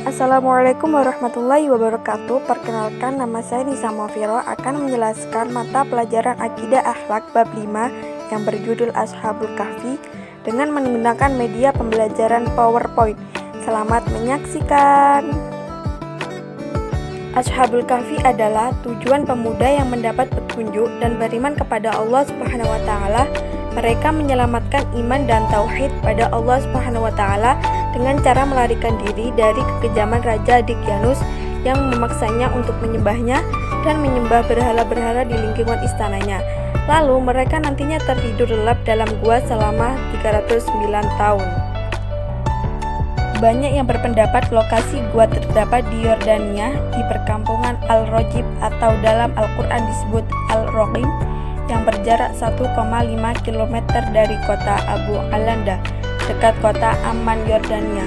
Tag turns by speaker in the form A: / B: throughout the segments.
A: Assalamualaikum warahmatullahi wabarakatuh. Perkenalkan, nama saya Nisa Mofiro akan menjelaskan mata pelajaran Akidah Akhlak bab 5 yang berjudul Ashabul Kahfi dengan menggunakan media pembelajaran PowerPoint. Selamat menyaksikan. Ashabul Kahfi adalah tujuan pemuda yang mendapat petunjuk dan beriman kepada Allah Subhanahu wa taala. Mereka menyelamatkan iman dan tauhid pada Allah Subhanahu wa taala dengan cara melarikan diri dari kekejaman Raja Dicyanus yang memaksanya untuk menyembahnya dan menyembah berhala-berhala di lingkungan istananya. Lalu mereka nantinya tertidur lelap dalam gua selama 309 tahun. Banyak yang berpendapat lokasi gua terdapat di Yordania, di perkampungan Al-Rojib atau dalam Al-Quran disebut Al-Roqim, yang berjarak 1,5 km dari kota Abu Alanda, dekat kota Amman, Yordania.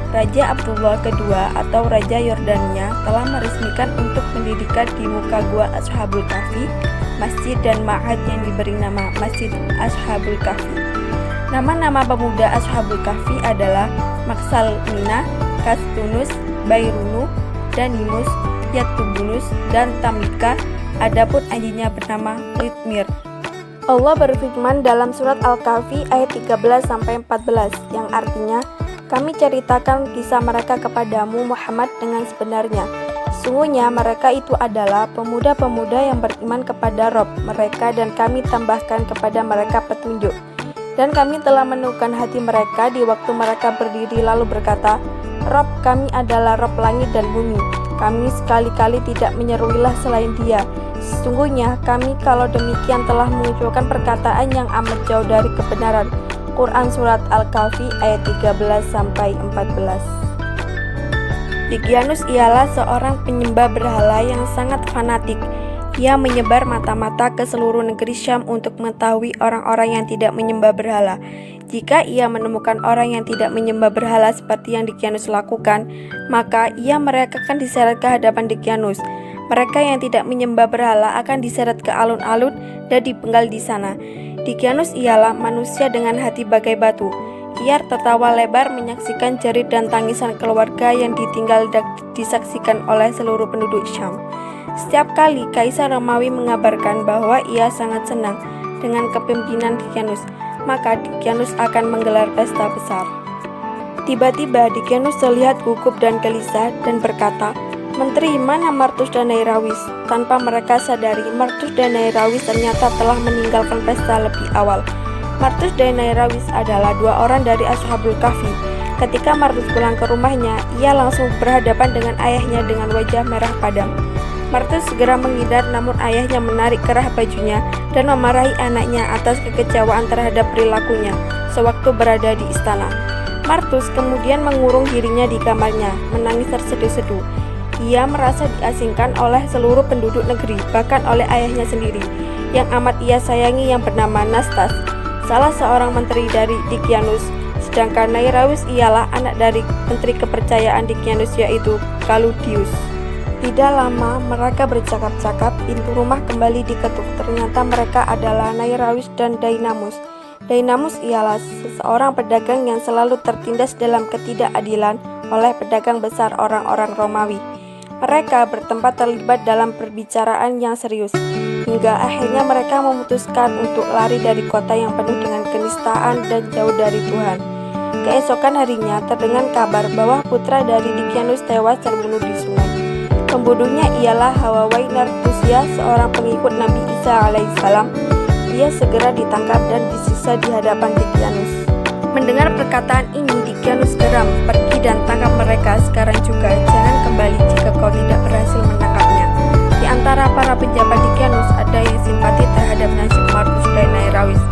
A: Raja Abdullah II atau Raja Yordania telah meresmikan untuk mendirikan di muka gua Ashabul Kahfi masjid dan ma'had yang diberi nama Masjid Ashabul Kahfi. Nama-nama pemuda Ashabul Kahfi adalah Maksal Mina, Kastunus, Bairunu, Danimus, Yatubunus, dan Tamika. Adapun anjingnya bernama Litmir. Allah berfirman dalam surat Al-Kahfi ayat 13-14 yang artinya, kami ceritakan kisah mereka kepadamu Muhammad dengan sebenarnya. Sesungguhnya mereka itu adalah pemuda-pemuda yang beriman kepada Rob mereka dan kami tambahkan kepada mereka petunjuk. Dan kami telah meneguhkan hati mereka di waktu mereka berdiri lalu berkata, Rob kami adalah Rob langit dan bumi. Kami sekali-kali tidak menyeruilah selain dia. Sesungguhnya kami kalau demikian telah mengucapkan perkataan yang amat jauh dari kebenaran. Quran Surat Al-Kahfi ayat 13-14. Dicyanus ialah seorang penyembah berhala yang sangat fanatik. Ia menyebar mata-mata ke seluruh negeri Syam untuk mengetahui orang-orang yang tidak menyembah berhala. Jika ia menemukan orang yang tidak menyembah berhala seperti yang Dicyanus lakukan, maka mereka akan diseret ke hadapan Dicyanus. Mereka yang tidak menyembah berhala akan diseret ke alun-alun dan dipenggal di sana. Dicyanus ialah manusia dengan hati bagai batu. Ia tertawa lebar menyaksikan jerit dan tangisan keluarga yang ditinggal dan disaksikan oleh seluruh penduduk Syam. Setiap kali Kaisar Romawi mengabarkan bahwa ia sangat senang dengan kepemimpinan Dicyanus, maka Dicyanus akan menggelar pesta besar. Tiba-tiba Dicyanus terlihat gugup dan gelisah dan berkata, Menteri, mana Martus dan Nairawis? Tanpa mereka sadari, Martus dan Nairawis ternyata telah meninggalkan pesta lebih awal. Martus dan Nairawis adalah dua orang dari Ashabul Kahfi. Ketika Martus pulang ke rumahnya, ia langsung berhadapan dengan ayahnya dengan wajah merah padam. Martus segera menghindar, namun ayahnya menarik kerah bajunya dan memarahi anaknya atas kekecewaan terhadap perilakunya sewaktu berada di istana. Martus kemudian mengurung dirinya di kamarnya, menangis terseduh-seduh. Ia merasa diasingkan oleh seluruh penduduk negeri, bahkan oleh ayahnya sendiri, yang amat ia sayangi yang bernama Nastas, salah seorang menteri dari Dicyanus, sedangkan Nairawis ialah anak dari menteri kepercayaan Dicyanus yaitu Kaludius. Tidak lama mereka bercakap-cakap, pintu rumah kembali diketuk. Ternyata mereka adalah Nairawis dan Dainamus. Dainamus ialah seseorang pedagang yang selalu tertindas dalam ketidakadilan oleh pedagang besar orang-orang Romawi. Mereka bertempat terlibat dalam perbicaraan yang serius, hingga akhirnya mereka memutuskan untuk lari dari kota yang penuh dengan kenistaan dan jauh dari Tuhan. Keesokan harinya terdengar kabar bahwa putra dari Dicyanus tewas terbunuh di sungai. Pembunuhnya ialah Hawawai Nartusia, seorang pengikut Nabi Isa alaihissalam. Ia segera ditangkap dan disiksa di hadapan Dicyanus. Mendengar perkataan ini, Dicyanus geram, pergi dan tangkap mereka sekarang juga, jangan kembali jika kau tidak berhasil menangkapnya. Di antara para pejabat Dicyanus ada yang simpati terhadap nasib Martus dan Nairawis.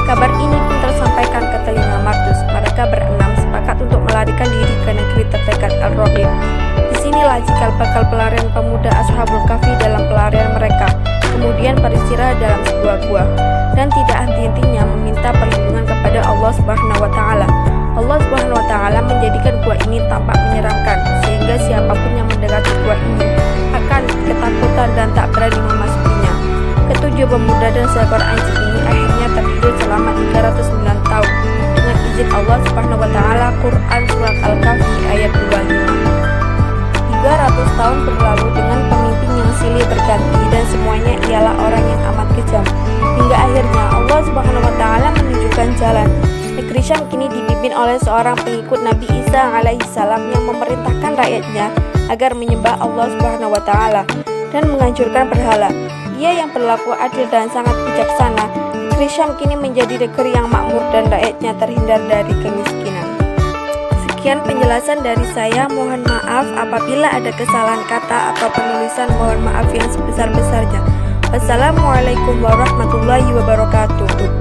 A: Kabar ini pun tersampaikan ke telinga Martus. Mereka berenam sepakat untuk melarikan diri ke negeri terdekat Al-Roqim. Disinilah cikal bakal pelarian pemuda Ashabul Kahfi dalam pelarian mereka, kemudian beristirahat dalam sebuah gua, dan tidak henti-hentinya meminta perlindungan kepada Allah Subhanahu wa taala. Allah Subhanahu wa taala menjadikan gua ini tampak menyeramkan, sehingga siapapun yang mendekati gua ini akan ketakutan dan tak berani memasukinya. Ketujuh pemuda dan seekor anjing ini akhirnya tertidur selama 309 tahun dengan izin Allah Subhanahu wa taala. Quran Surat Al-Kahfi ayat 25. Subhanahu wa taala menunjukkan jalan. Negeri Syam kini dipimpin oleh seorang pengikut Nabi Isa alaihissalam yang memerintahkan rakyatnya agar menyembah Allah Subhanahu wa taala dan menghancurkan berhala. Ia yang berlaku adil dan sangat bijaksana. Negeri Syam kini menjadi negeri yang makmur dan rakyatnya terhindar dari kemiskinan. Sekian penjelasan dari saya, mohon maaf apabila ada kesalahan kata atau penulisan, mohon maaf yang sebesar-besarnya. Wassalamualaikum warahmatullahi wabarakatuh.